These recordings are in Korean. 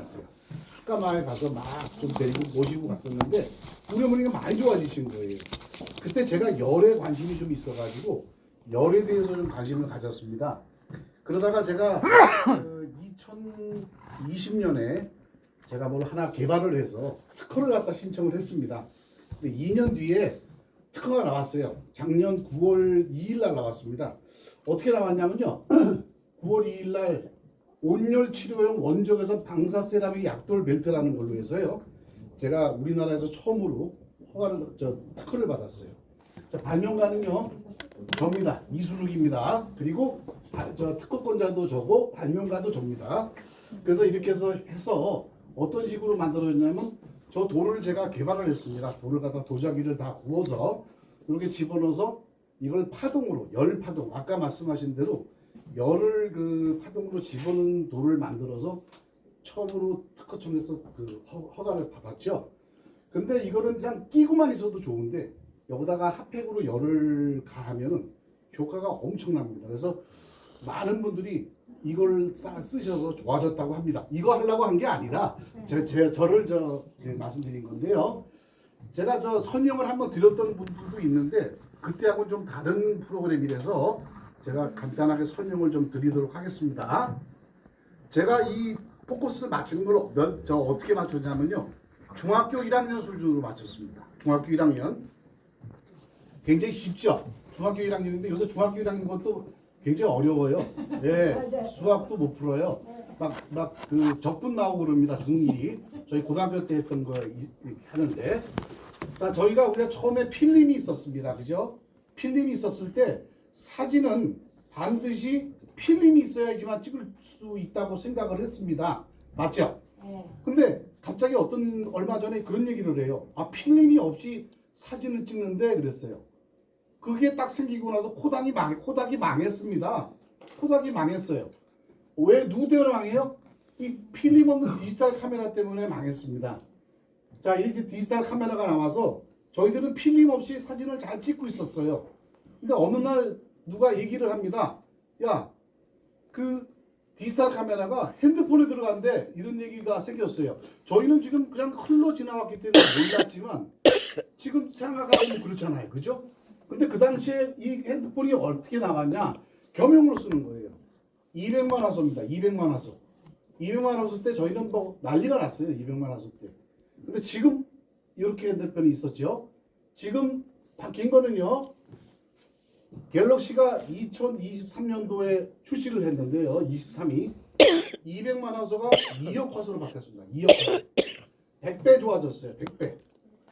갔어요. 숙가마을 가서 막 좀 데리고 모시고 갔었는데 우리 어머니가 많이 좋아지신 거예요. 그때 제가 열에 관심이 좀 있어가지고 열에 대해서 좀 관심을 가졌습니다. 그러다가 제가 2020년에 제가 뭘 하나 개발을 해서 특허를 갖다 신청을 했습니다. 근데 2년 뒤에 특허가 나왔어요. 작년 9월 2일 날 나왔습니다. 어떻게 나왔냐면요. 9월 2일 날 온열 치료용 원적외선 방사 세라믹 약돌 벨트라는 걸로 해서요. 제가 우리나라에서 처음으로 특허를 받았어요. 자, 발명가는요. 저입니다. 이순욱입니다. 그리고 특허권자도 저고 발명가도 저입니다. 그래서 이렇게 해서 어떤 식으로 만들어졌냐면 저 돌을 제가 개발을 했습니다. 돌을 갖다 도자기를 다 구워서 이렇게 집어넣어서 이걸 파동으로 열 파동 아까 말씀하신 대로 열을 그 파동으로 집어넣은 돌을 만들어서 처음으로 특허청에서 그 허가를 받았죠. 근데 이거는 그냥 끼고만 있어도 좋은데 여기다가 핫팩으로 열을 가하면은 효과가 엄청납니다. 그래서 많은 분들이 이걸 쓰셔서 좋아졌다고 합니다. 이거 하려고 한 게 아니라 저를 말씀드린 건데요. 제가 설명을 한번 드렸던 분들도 있는데 그때하고 좀 다른 프로그램이라서 제가 간단하게 설명을 좀 드리도록 하겠습니다. 제가 이 포커스를 맞추는 걸 어떻게 맞췄냐면요. 중학교 1학년 수준으로 맞췄습니다. 중학교 1학년. 굉장히 쉽죠? 중학교 1학년인데 요새 중학교 1학년 것도 굉장히 어려워요. 네, 수학도 못 풀어요. 그 적분 나오고 그럽니다. 중2. 저희 고등학교 때 했던 거 하는데. 자, 우리가 처음에 필름이 있었습니다. 그죠? 필름이 있었을 때 사진은 반드시 필름이 있어야지만 찍을 수 있다고 생각을 했습니다. 맞죠? 근데 갑자기 얼마 전에 그런 얘기를 해요. 아, 필름이 없이 사진을 찍는데 그랬어요. 그게 딱 생기고 나서 코닥이 망했습니다. 코닥이 망했어요. 왜 누구 때문에 망해요? 이 필름 없는 디지털 카메라 때문에 망했습니다. 자, 이렇게 디지털 카메라가 나와서 저희들은 필름 없이 사진을 잘 찍고 있었어요. 근데 어느 날 누가 얘기를 합니다. 야, 그 디지털 카메라가 핸드폰에 들어간대. 이런 얘기가 생겼어요. 저희는 지금 그냥 흘러 지나왔기 때문에 몰랐지만 지금 생각하면 그렇잖아요. 그죠? 근데 그 당시에 이 핸드폰이 어떻게 나왔냐? 겸용으로 쓰는 거예요. 200만 화소입니다. 200만 화소. 200만 화소 때 저희는 뭐 난리가 났어요. 200만 화소 때. 근데 지금 이렇게 핸드폰이 있었죠. 지금 바뀐 거는요. 갤럭시가 2023년도에 출시를 했는데요. 23이 200만 화소가 2억 화소로 바뀌었습니다. 2억 화소. 100배 좋아졌어요. 100배.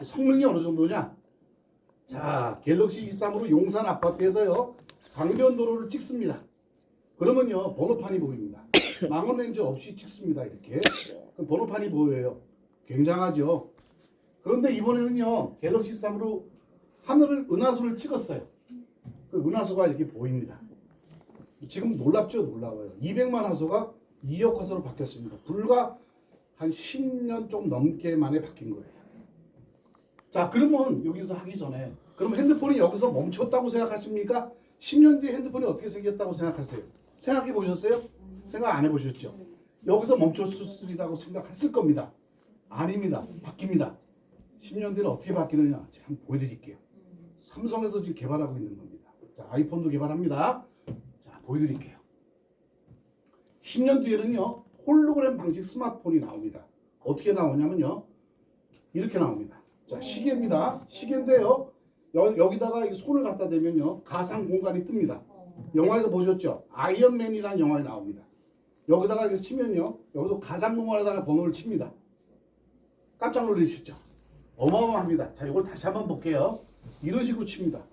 성능이 어느 정도냐? 자, 갤럭시 23으로 용산 아파트에서요. 강변도로를 찍습니다. 그러면요. 번호판이 보입니다. 망원렌즈 없이 찍습니다. 이렇게. 그럼 번호판이 보여요. 굉장하죠. 그런데 이번에는요. 갤럭시 13으로 은하수를 찍었어요. 그 은하수가 이렇게 보입니다. 지금 놀랍죠? 놀라워요. 200만 화소가 2억 화소로 바뀌었습니다. 불과 한 10년 좀 넘게 만에 바뀐 거예요. 자, 그러면 여기서 하기 전에 그럼 핸드폰이 여기서 멈췄다고 생각하십니까? 10년 뒤에 핸드폰이 어떻게 생겼다고 생각하세요? 생각해 보셨어요? 생각 안 해보셨죠? 여기서 멈췄으리라고 생각했을 겁니다. 아닙니다. 바뀝니다. 10년 뒤는 어떻게 바뀌느냐? 제가 한번 보여드릴게요. 삼성에서 지금 개발하고 있는 겁니다. 자, 아이폰도 개발합니다. 자, 보여드릴게요. 10년 뒤에는요, 홀로그램 방식 스마트폰이 나옵니다. 어떻게 나오냐면요, 이렇게 나옵니다. 자, 시계입니다. 시계인데요, 여기다가 손을 갖다 대면요, 가상 공간이 뜹니다. 영화에서 보셨죠? 아이언맨이라는 영화에 나옵니다. 여기다가 이렇게 치면요, 여기서 가상 공간에다가 번호를 칩니다. 깜짝 놀라시죠? 어마어마합니다. 자, 이걸 다시 한번 볼게요. 이런 식으로 칩니다.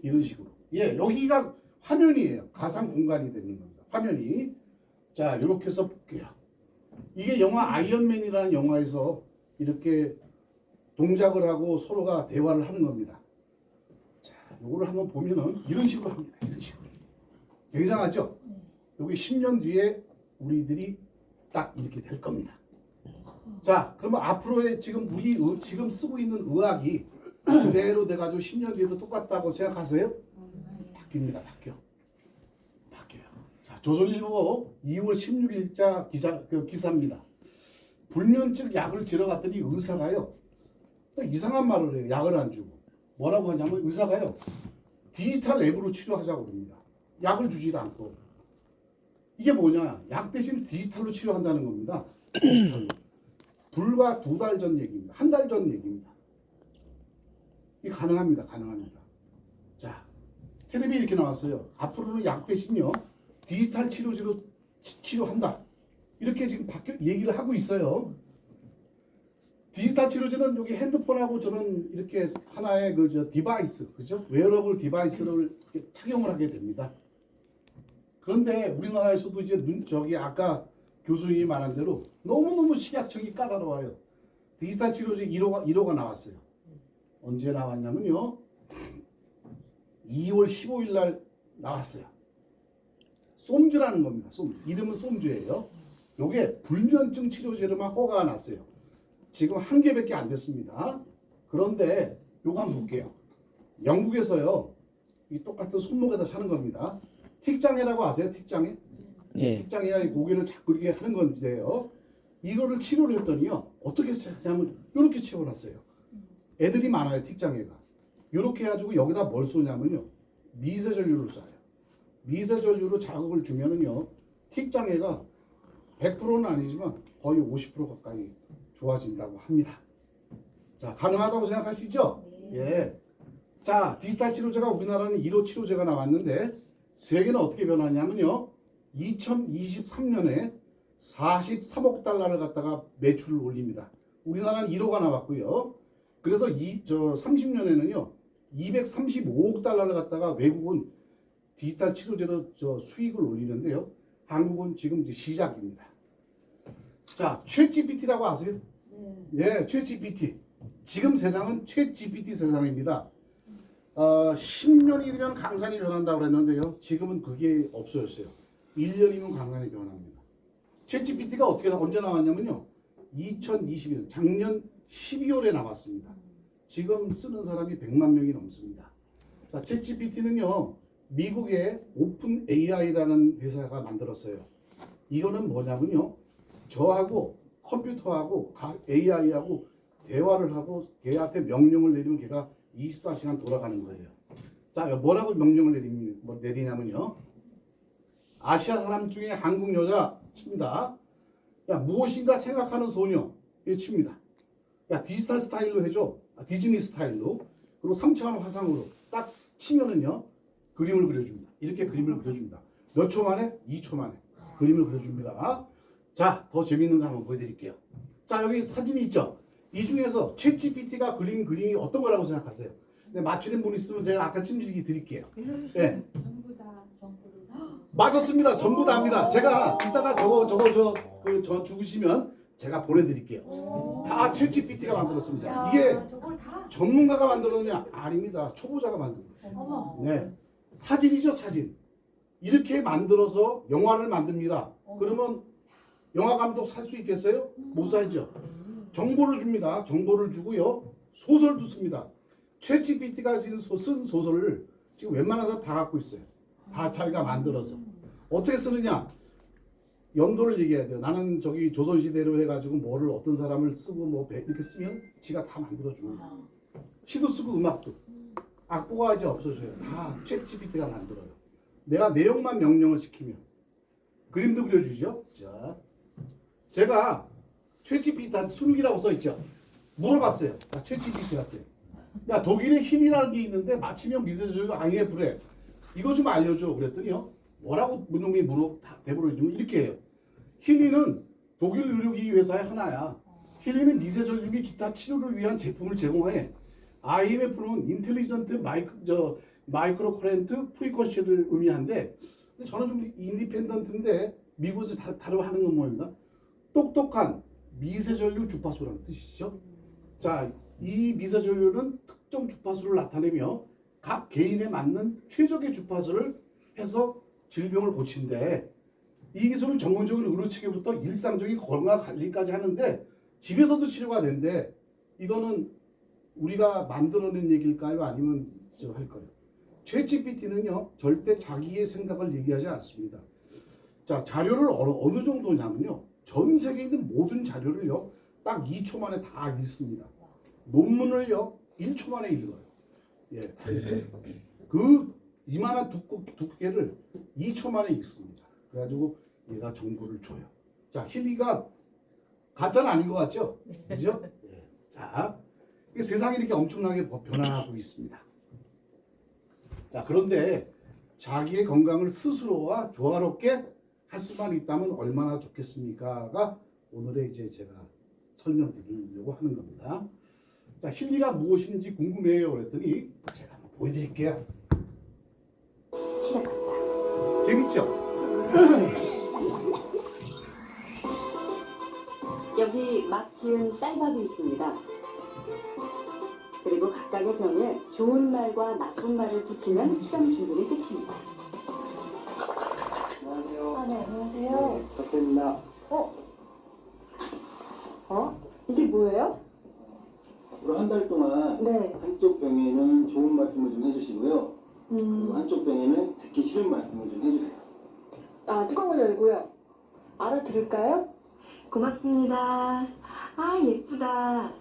이런 식으로. 예, 여기가 화면이에요. 가상 공간이 되는 겁니다. 화면이. 자, 이렇게 해서 볼게요. 이게 영화 아이언맨이라는 영화에서 이렇게 동작을 하고 서로가 대화를 하는 겁니다. 자, 요거를 한번 보면은 이런 식으로 합니다. 이런 식으로. 굉장하죠? 여기 10년 뒤에 우리들이 딱 이렇게 될 겁니다. 자, 그러면 앞으로의 지금 지금 쓰고 있는 의학이 그대로 돼가지고 10년 뒤에도 똑같다고 생각하세요? 바뀝니다. 바뀌어요. 자, 조선일보 2월 16일자 기사입니다. 불면증 약을 지러 갔더니 의사가요. 또 이상한 말을 해요. 약을 안 주고. 뭐라고 하냐면 의사가요. 디지털 앱으로 치료하자고 그럽니다. 약을 주지도 않고. 이게 뭐냐? 약 대신 디지털로 치료한다는 겁니다. 디지털로. 불과 2달 전 얘기입니다. 1달 전 얘기입니다. 이게 가능합니다. 가능합니다. 자, 텔레비 이렇게 나왔어요. 앞으로는 약 대신요. 디지털 치료제로 치료한다. 이렇게 지금 얘기를 하고 있어요. 디지털 치료제는 여기 핸드폰하고 저는 이렇게 하나의 디바이스, 그죠? 웨어러블 디바이스를 착용을 하게 됩니다. 그런데 우리나라에서도 이제 저기 아까 교수님이 말한 대로 너무너무 식약청이 까다로워요. 디지털 치료제 1호가 나왔어요. 언제 나왔냐면요. 2월 15일 날 나왔어요. 솜주라는 겁니다. 이름은 솜주예요. 요게 불면증 치료제로만 허가가 났어요. 지금 1개밖에 안 됐습니다. 그런데 요거 한번 볼게요. 영국에서요. 이 똑같은 손목에다 차는 겁니다. 틱장애라고 아세요? 틱장애? 예. 틱장애가 고개를 자꾸 이렇게 하는 건데요. 이거를 치료를 했더니요. 어떻게 하냐면 이렇게 채워놨어요. 애들이 많아요. 틱장애가. 이렇게 해가지고 여기다 뭘 쏘냐면요. 미세전류를 쏴요. 미세전류로 자극을 주면은요. 틱장애가 100%는 아니지만 거의 50% 가까이 좋아진다고 합니다. 자, 가능하다고 생각하시죠? 예. 자, 디지털 치료제가 우리나라는 1호 치료제가 나왔는데 세계는 어떻게 변하냐면요. 2023년에 43억 달러를 갖다가 매출을 올립니다. 우리나라는 1호가 나왔고요. 그래서 30년에는요. 235억 달러를 갖다가 외국은 디지털 치료제로 수익을 올리는데요. 한국은 지금 이제 시작입니다. 자, 챗GPT라고 아세요? 예, 챗GPT. 지금 세상은 챗GPT 세상입니다. 10년이 되면 강산이 변한다고 그랬는데요. 지금은 그게 없어졌어요. 1년이면 강산이 변합니다. 챗GPT가 언제 나왔냐면요. 2021년, 작년 12월에 나왔습니다. 지금 쓰는 사람이 100만 명이 넘습니다. 자, 챗GPT는요. 미국의 오픈 AI라는 회사가 만들었어요. 이거는 뭐냐면요. 저하고 컴퓨터하고 AI하고 대화를 하고 걔한테 명령을 내리면 걔가 24시간 돌아가는 거예요. 자, 뭐라고 명령을 내리냐면요. 아시아 사람 중에 한국 여자 칩니다. 야, 무엇인가 생각하는 소녀. 이거 칩니다. 야, 디지털 스타일로 해줘. 디즈니 스타일로. 그리고 3차원 화상으로 딱 치면은요. 그림을 그려줍니다. 이렇게 그림을 그려줍니다. 몇 초 만에? 2초 만에 그림을 그려줍니다. 자, 더 재밌는 거 한번 보여드릴게요. 자, 여기 사진이 있죠? 이 중에서 챗GPT가 그린 그림이 어떤 거라고 생각하세요? 네, 맞히는 분 있으면 제가 아까 찜질기 드릴게요. 네. 전부 다 정보를 맞았습니다. 전부 다 합니다. 제가 이따가 저 죽으시면 제가 보내드릴게요. 다 챗GPT가 만들었습니다. 이게 저걸 다 전문가가 만들었느냐? 아닙니다. 초보자가 만든 거예요. 어머. 네. 사진이죠, 사진. 이렇게 만들어서 영화를 만듭니다. 그러면 영화 감독 살 수 있겠어요? 못 살죠. 정보를 줍니다. 정보를 주고요. 소설도 씁니다. 챗GPT가 쓴 소설을 지금 웬만한 사람 다 갖고 있어요. 다 자기가 만들어서. 어떻게 쓰느냐? 연도를 얘기해야 돼요. 나는 저기 조선시대로 해가지고 뭐를 어떤 사람을 쓰고 뭐 이렇게 쓰면 지가 다 만들어줍니다. 시도 쓰고 음악도. 악보가 이제 없어져요. 다 챗GPT가 만들어요. 내가 내용만 명령을 시키면. 그림도 그려주죠. 자, 제가 챗GPT한테 수능이라고 써있죠. 물어봤어요. 챗GPT한테. 야, 독일에 힐이라는 게 있는데 맞춤형 미세전류 IF래. 이거 좀 알려줘. 그랬더니요. 뭐라고 문용민이 대부분 이렇게 해요. 힐리는 독일 의료기 회사의 하나야. 힐리는 미세전류 및 기타 치료를 위한 제품을 제공해. IMF는 인텔리전트 마이크로 커렌트 프리쿼시를 의미한데, 근데 저는 좀 인디펜던트인데 미국에서 다루고 하는 건 뭐입니다. 똑똑한 미세전류 주파수라는 뜻이죠. 자, 이 미세전류는 특정 주파수를 나타내며 각 개인에 맞는 최적의 주파수를 해서 질병을 고친대. 이 기술은 전문적인 의료 체계부터 일상적인 건강 관리까지 하는데 집에서도 치료가 된대. 이거는 우리가 만들어낸 얘기일까요? 아니면 할 거예요? 챗GPT는요 절대 자기의 생각을 얘기하지 않습니다. 자, 자료를 어느 정도냐면요 전 세계에 있는 모든 자료를요 딱 2초 만에 다 읽습니다. 논문을요 1초 만에 읽어요. 예, 그 이만한 두께를 2초 만에 읽습니다. 그래가지고 얘가 정보를 줘요. 자, 힐리가 가짜는 아닌 것 같죠? 그죠? 예. 자, 이 세상이 이렇게 엄청나게 변화하고 있습니다. 자, 그런데 자기의 건강을 스스로와 조화롭게 할 수만 있다면 얼마나 좋겠습니까가 오늘의 이제 제가 설명드리려고 하는 겁니다. 자, 힐리가 무엇인지 궁금해요 그랬더니 제가 한번 보여드릴게요. 시작합니다. 재밌죠? 여기 막 지은 쌀밥이 있습니다. 그리고 각각의 병에 좋은 말과 나쁜 말을 붙이면 실험 중분이 끝입니다. 안녕하세요. 아, 네, 안녕하세요. 덕분입니다. 이게 뭐예요? 앞으로 한 달 동안 네. 한쪽 병에는 좋은 말씀을 좀 해주시고요. 그리고 음, 한쪽 병에는 듣기 싫은 말씀을 좀 해주세요. 뚜껑을 열고요. 알아들을까요? 고맙습니다. 아, 예쁘다.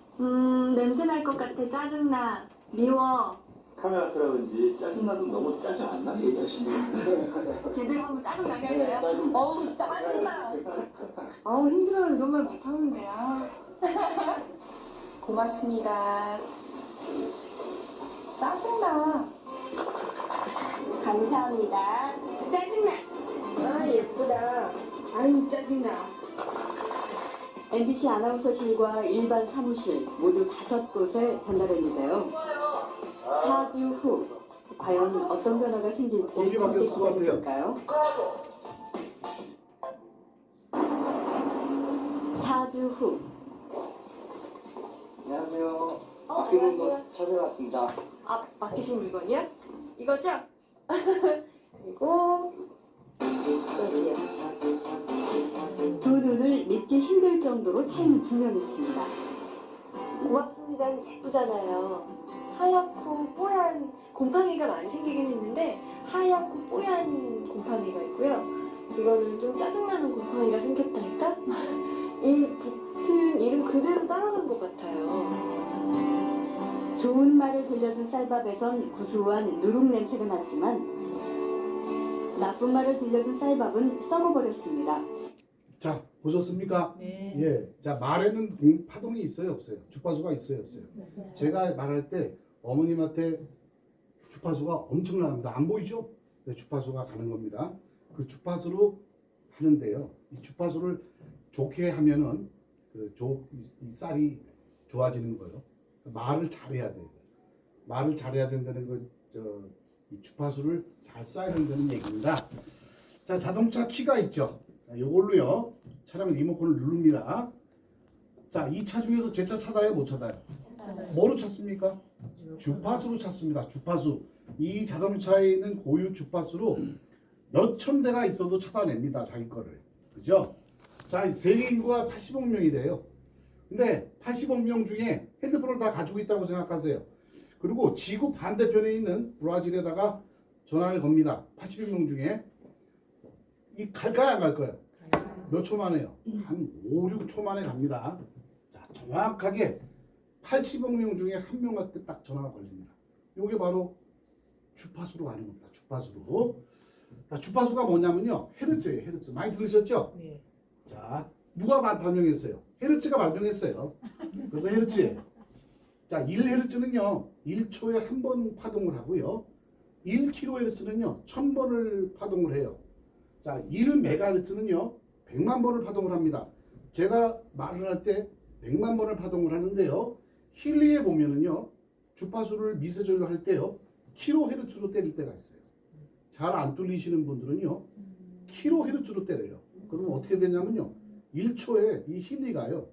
냄새 날 것 같아. 짜증나. 미워. 카메라 앞이라 그런지 짜증나도 너무 짜증 안 나게 얘기하시네요. 제대로 한번 짜증나게 네, 짜증. 어우, 짜증나. 아우, 힘들어요. 이런 말 못하는데. 고맙습니다. 짜증나. 감사합니다. 짜증나. 아, 예쁘다. 아유, 짜증나. MBC 아나운서실과 일반 사무실 모두 5곳에 전달했는데요. 4주 후 과연 어떤 변화가 생길지 어떻게 바뀌었을 것 같아요? 기대해볼까요? 4주 후 안녕하세요. 안녕하세요. 거 찾아왔습니다. 맡기신 물건이요? 이거죠? 그리고 여기요. 두 눈을 믿기 힘들 정도로 차이는 분명했습니다. 고맙습니다. 예쁘잖아요. 하얗고 뽀얀 곰팡이가 많이 생기긴 했는데 하얗고 뽀얀 곰팡이가 있고요. 이거는 좀 짜증나는 곰팡이가 생겼달까? 이 붙은 이름 그대로 따라간 것 같아요. 좋은 말을 들려준 쌀밥에선 구수한 누룩 냄새가 났지만 나쁜 말을 들려준 쌀밥은 썩어버렸습니다. 자, 보셨습니까? 네. 예. 자, 말에는 파동이 있어요, 없어요? 주파수가 있어요, 없어요? 제가 말할 때 어머님한테 주파수가 엄청 나갑니다. 안 보이죠? 네, 주파수가 가는 겁니다. 그 주파수로 하는데요. 이 주파수를 좋게 하면은 이 쌀이 좋아지는 거예요. 말을 잘해야 돼요. 말을 잘해야 된다는 이 주파수를 잘 쏴야 된다는 얘기입니다. 자, 자동차 키가 있죠. 자, 요걸로요. 차량 리모컨을 누릅니다. 자, 이 차 중에서 제 차 찾아요, 못 찾아요? 뭐로 찾습니까? 주파수로 찾습니다. 주파수. 이 자동차에 있는 고유 주파수로 몇천 대가 있어도 찾아냅니다. 자기 거를. 그죠? 자, 세계 인구가 80억 명이 돼요. 근데 80억 명 중에 핸드폰을 다 가지고 있다고 생각하세요. 그리고 지구 반대편에 있는 브라질에다가 전화를 겁니다. 80억 명 중에 이 갈까요, 안 갈까요? 몇 초 만에요? 한 5, 6초 만에 갑니다. 자, 정확하게 80억 명 중에 한 명한테 딱 전화가 걸립니다. 이게 바로 주파수로 가는 겁니다. 주파수로. 자, 주파수가 뭐냐면요. 헤르츠예요. 헤르츠. 많이 들으셨죠? 네. 자, 누가 발명했어요? 헤르츠가 발명했어요. 그래서 헤르츠예요. 자, 1헤르츠는요. 1초에 한 번 파동을 하고요. 1kHz는요. 1000번을 파동을 해요. 자, 1메가헤르츠는요. 100만 번을 파동을 합니다. 제가 말을 할 때 100만 번을 파동을 하는데요. 힐리에 보면은요. 주파수를 미세절로 할 때요. 킬로헤르츠로 때릴 때가 있어요. 잘 안 뚫리시는 분들은요. 킬로헤르츠로 때려요. 그러면 어떻게 되냐면요. 1초에 이 힐리가요.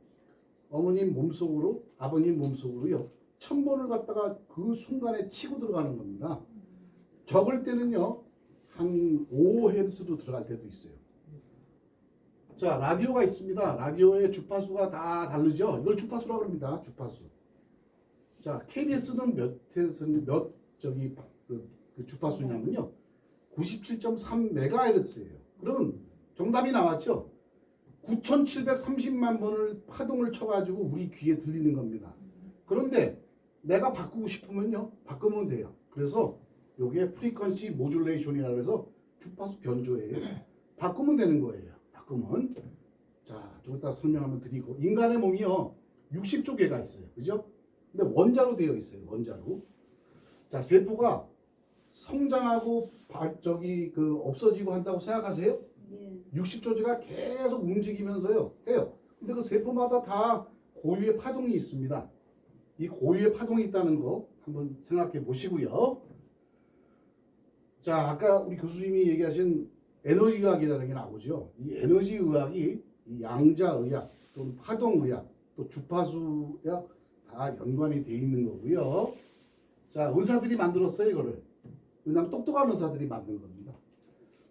어머님 몸속으로, 아버님 몸속으로요. 1000번을 갖다가 그 순간에 치고 들어가는 겁니다. 적을 때는요. 한 5헤르츠도 들어갈 때도 있어요. 자, 라디오가 있습니다. 라디오의 주파수가 다 다르죠. 이걸 주파수라고 합니다. 주파수. 자, KBS는 그 주파수냐면요. 97.3MHz예요. 그러면 정답이 나왔죠. 9,730만 번을 파동을 쳐가지고 우리 귀에 들리는 겁니다. 그런데 내가 바꾸고 싶으면요, 바꾸면 돼요. 그래서 요게 프리퀀시 모듈레이션이라고 해서 주파수 변조예요. 바꾸면 되는 거예요. 바꾸면. 자, 좀 이따 설명 한번 드리고. 인간의 몸이요, 60조 개가 있어요. 그죠? 근데 원자로 되어 있어요. 원자로. 자, 세포가 성장하고 없어지고 한다고 생각하세요? 60조지가 계속 움직이면서요 해요. 근데 그 세포마다 다 고유의 파동이 있습니다. 이 고유의 파동이 있다는 거 한번 생각해 보시고요. 자, 아까 우리 교수님이 얘기하신 에너지의학이라는 게 나오죠. 이 에너지의학이 이 양자의학 또는 파동의학 또 주파수의학 다 연관이 돼 있는 거고요. 자, 의사들이 만들었어요, 이거를. 왜냐하면 똑똑한 의사들이 만든 겁니다.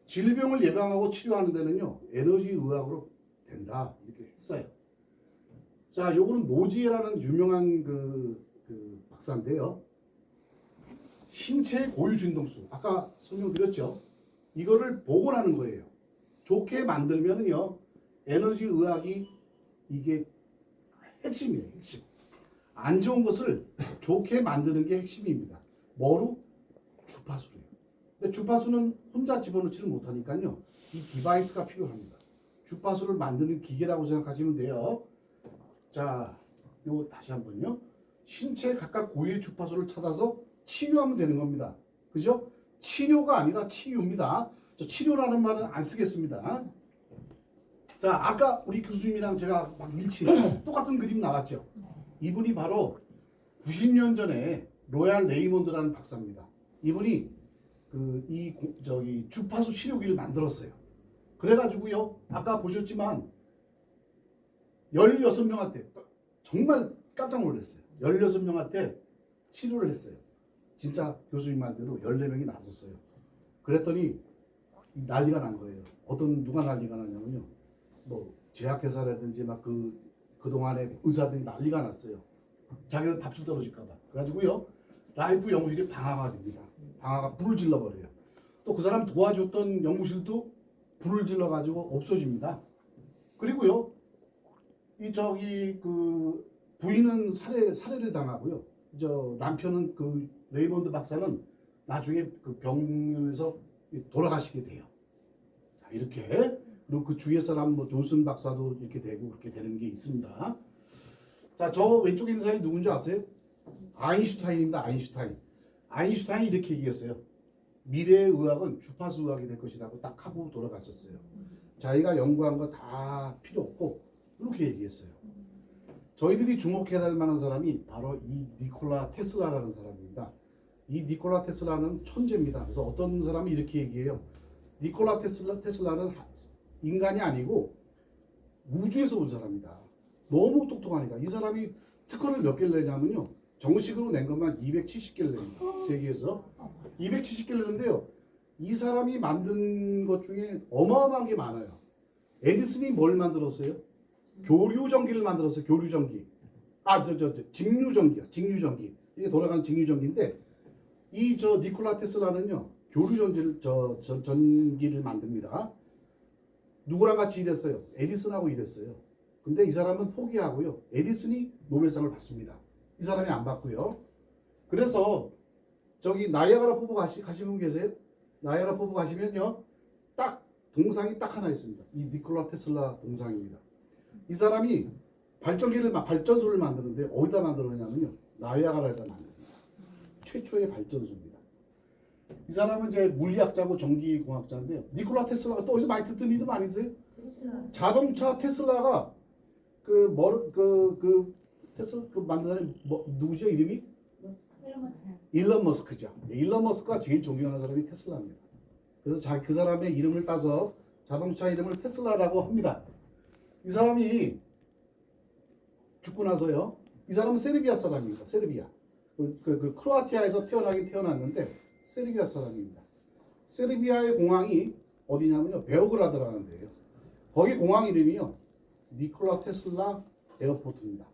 질병을 예방하고 치료하는 데는요, 에너지의학으로 된다. 이렇게 했어요. 자, 요거는 노지에라는 유명한 그 박사인데요. 신체의 고유 진동수. 아까 설명드렸죠. 이거를 복원하는 거예요. 좋게 만들면은요, 에너지의학이 이게 핵심이에요, 핵심. 안 좋은 것을 좋게 만드는 게 핵심입니다. 뭐로? 주파수로요. 근데 주파수는 혼자 집어넣지를 못하니까요. 이 디바이스가 필요합니다. 주파수를 만드는 기계라고 생각하시면 돼요. 자, 요 다시 한번요. 신체 각각 고유의 주파수를 찾아서 치유하면 되는 겁니다. 그죠? 치료가 아니라 치유입니다. 저 치료라는 말은 안 쓰겠습니다. 자, 아까 우리 교수님이랑 제가 막 똑같은 그림 나왔죠. 이분이 바로 90년 전에 로얄 레이몬드라는 박사입니다. 이분이 주파수 치료기를 만들었어요. 그래가지고요, 아까 보셨지만 16명한테 정말 깜짝 놀랐어요. 16명한테 치료를 했어요. 진짜 교수님 말대로 14명이 나섰어요. 그랬더니 난리가 난 거예요. 누가 난리가 났냐면요, 뭐 제약회사라든지 막 그동안에 의사들이 난리가 났어요. 자기들 밥줄 떨어질까봐. 그래가지고요, 라이프 연구실이 방화가 됩니다. 방화가 불을 질러버려요. 또 그 사람 도와줬던 연구실도 불을 질러가지고 없어집니다. 그리고요, 부인은 살해를 당하고요. 남편은 레이먼드 박사는 나중에 그 병원에서 돌아가시게 돼요. 자, 이렇게. 그리고 그 주위의 사람 존슨 박사도 이렇게 되고 그렇게 되는 게 있습니다. 자, 저 왼쪽에 있는 사람이 누군지 아세요? 아인슈타인입니다. 아인슈타인이 이렇게 얘기했어요. 미래의 의학은 주파수 의학이 될 것이라고 딱 하고 돌아가셨어요. 자기가 연구한 거 다 필요 없고 이렇게 얘기했어요. 저희들이 주목해야 될 만한 사람이 바로 이 니콜라 테슬라라는 사람입니다. 이 니콜라 테슬라는 천재입니다. 그래서 어떤 사람이 이렇게 얘기해요. 니콜라 테슬라는 인간이 아니고 우주에서 온 사람이다. 너무 똑똑하니까. 이 사람이 특허를 몇 개를 내냐면요, 정식으로 낸 것만 270개를 냅니다. 세계에서 270개를 내는데요, 이 사람이 만든 것 중에 어마어마한 게 많아요. 에디슨이 뭘 만들었어요? 교류전기를 만들었어요. 교류전기. 직류전기요. 직류전기. 이게 돌아가는 직류전기인데, 니콜라 테슬라는요, 전기를 만듭니다. 누구랑 같이 일했어요? 에디슨하고 일했어요. 근데 이 사람은 포기하고요, 에디슨이 노벨상을 받습니다. 이 사람이 안 받고요. 그래서 나이아가라 포보 가시는 분 계세요? 나이아가라 포보 가시면요, 동상이 딱 하나 있습니다. 이 니콜라 테슬라 동상입니다. 이 사람이 발전소를 만드는데 어디다 만들었냐면요, 나이아가라에다 만듭니다. 최초의 발전소입니다. 이 사람은 이제 물리학자고 전기공학자인데요. 니콜라 테슬라가 또 어디서 많이 듣던 이름 아니세요? 자동차 테슬라가 테슬라 만든 사람이 누구죠? 이름이? 일론 머스크죠. 일론 머스크가 제일 존경하는 사람이 테슬라입니다. 그래서 그 사람의 이름을 따서 자동차 이름을 테슬라라고 합니다. 이 사람이 죽고 나서요, 이 사람은 세르비아 사람입니다. 세르비아. 크로아티아에서 태어났는데 세르비아 사람입니다. 세르비아의 공항이 어디냐면요, 베오그라드라는 데예요. 거기 공항 이름이요, 니콜라 테슬라 에어포트입니다.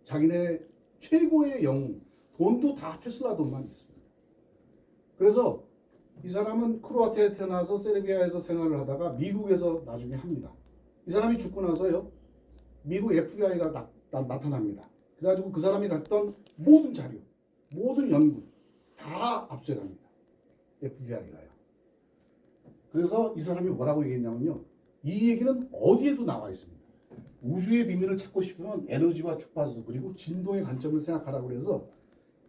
자기네 최고의 영웅, 돈도 다 테슬라 돈만 있습니다. 그래서 이 사람은 크로아티아에서 태어나서 세르비아에서 생활을 하다가 미국에서 나중에 합니다. 이 사람이 죽고 나서요, 미국 FBI가 나타납니다. 그래가지고 그 사람이 갔던 모든 자료, 모든 연구 다 압수해갑니다. FBI가요. 그래서 이 사람이 뭐라고 얘기했냐면요, 이 얘기는 어디에도 나와 있습니다. 우주의 비밀을 찾고 싶으면 에너지와 주파수 그리고 진동의 관점을 생각하라고 그래서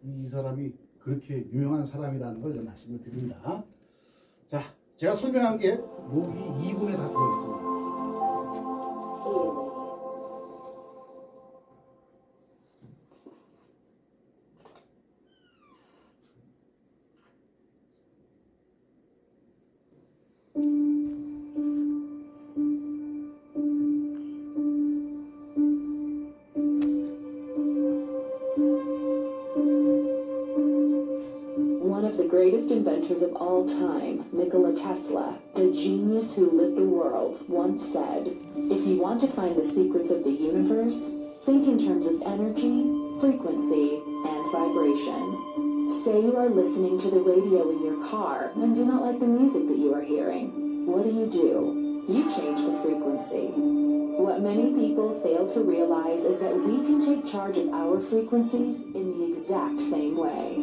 이 사람이 그렇게 유명한 사람이라는 걸 말씀을 드립니다. 자, 제가 설명한 게 목이 2분에 다 들어있습니다. One of the greatest inventors of all time, Nikola Tesla, the genius who lit the world, once said, "If you want to find the secrets of the universe, think in terms of energy, frequency, and vibration." Say you are listening to the radio in your car and do not like the music that you are hearing. What do? You change the frequency. What many people fail to realize is that we can take charge of our frequencies in the exact same way.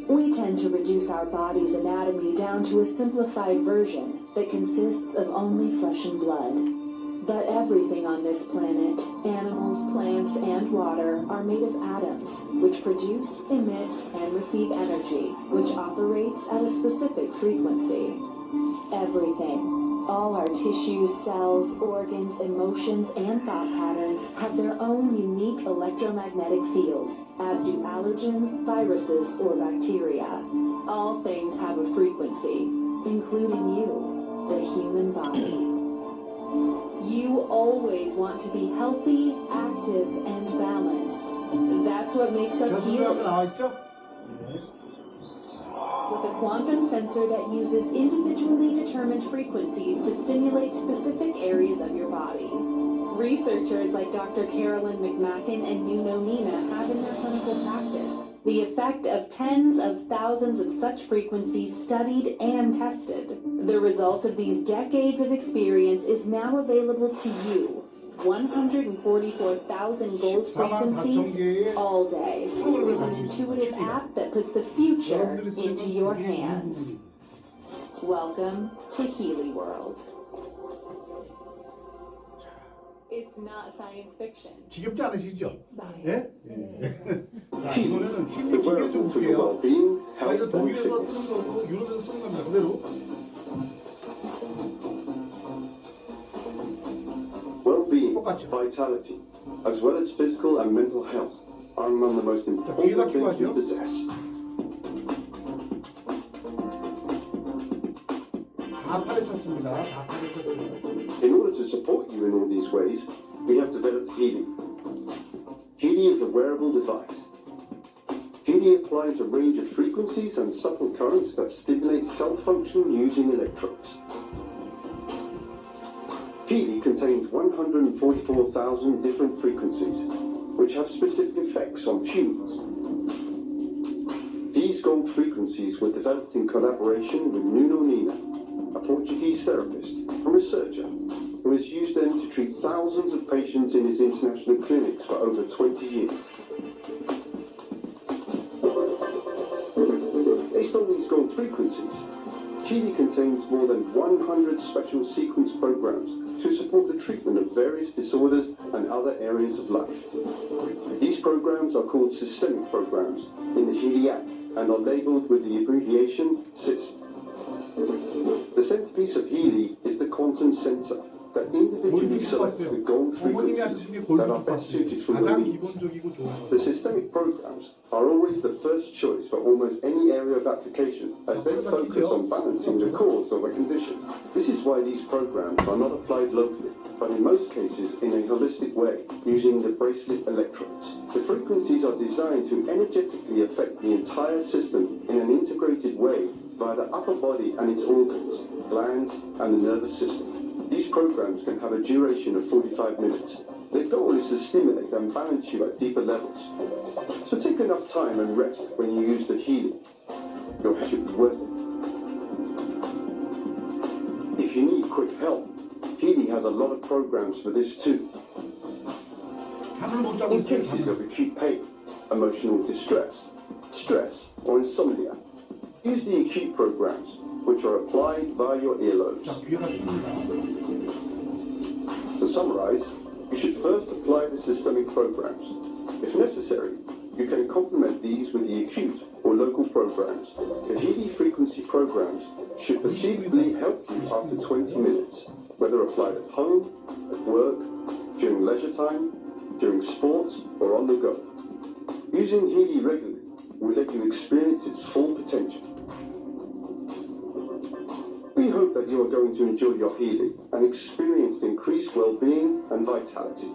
We tend to reduce our body's anatomy down to a simplified version that consists of only flesh and blood. But everything on this planet, animals, plants, and water, are made of atoms, which produce, emit, and receive energy, which operates at a specific frequency. Everything. All our tissues, cells, organs, emotions, and thought patterns have their own unique electromagnetic fields, as do allergens, viruses, or bacteria. All things have a frequency, including you, the human body. You always want to be healthy, active, and balanced. That's what makes 제가 us 설명한 거 healing. 나와 있죠? 네. With a quantum sensor that uses individually determined frequencies to stimulate specific areas of your body. Researchers like Dr. Carolyn McMacken and Nuno Nina have in their clinical practice the effect of tens of thousands of such frequencies studied and tested. The result of these decades of experience is now available to you. 144,000 gold 14만 4천 frequencies 개의 all day. 프로그램을 An 가지고 intuitive 있습니다. app that puts the future 여러분들이 쓰는 into your 건 hands. Welcome to Healy World. It's not science fiction. 지겹지 않으시죠? It's 예? science. 자, 이번에는 힐리 The 기계 좀 wearable for your 볼게요. well-being, 자, 이거 health, and 독일에서 fitness. 쓰는 거고 유럽에서 쓰는 겁니다. 그대로. Well-being, 똑같죠. vitality, as well as physical and mental health, are among the most important 뒤에다 things we 키워야죠. possess. 다 파헤쳤습니다. 다 파헤쳤어요. In order to support you in all these ways, we have developed Healy. Healy is a wearable device. Healy applies a range of frequencies and subtle currents that stimulate cell function using electrodes. Healy contains 144,000 different frequencies, which have specific effects on tumors. These gold frequencies were developed in collaboration with Nuno Nina, a Portuguese therapist and researcher who has used them to treat thousands of patients in his international clinics for over 20 years. Based on these gold frequencies, Healy contains more than 100 special sequence programs to support the treatment of various disorders and other areas of life. These programs are called systemic programs in the Healy app and are labeled with the abbreviation SYST. The centerpiece of Healy is the quantum sensor that individually 골드 selects 주파수요. the gold 부모님이 frequencies 하셨던 게 that 골드 are best suited 주파수. for your 가장 needs. 기본적이고 좋은 The 거예요. systemic programs are always the first choice for almost any area of application, as they focus on balancing the cause of a condition. This is why these programs are not applied locally, but in most cases in a holistic way, using the bracelet electrodes. The frequencies are designed to energetically affect the entire system in an integrated way via the upper body and its organs, glands, and the nervous system. These programs can have a duration of 45 minutes. Their goal is to stimulate and balance you at deeper levels. So take enough time and rest when you use the Healy. Your health should be worth it. If you need quick help, Healy has a lot of programs for this too. 잠을 못 자고 In 있어요. cases 잠을. of acute pain, emotional distress, stress, or insomnia, use the acute programs, which are applied via your earlobes. 자, 귀가 깁니다. To summarize, you should first apply the systemic programs. If necessary, you can complement these with the acute or local programs. The Healy frequency programs should perceivably help you after 20 minutes, whether applied at home, at work, during leisure time, during sports, or on the go. Using Healy regularly will let you experience its full potential. We hope that you are going to enjoy your healing and experience increased well-being and vitality.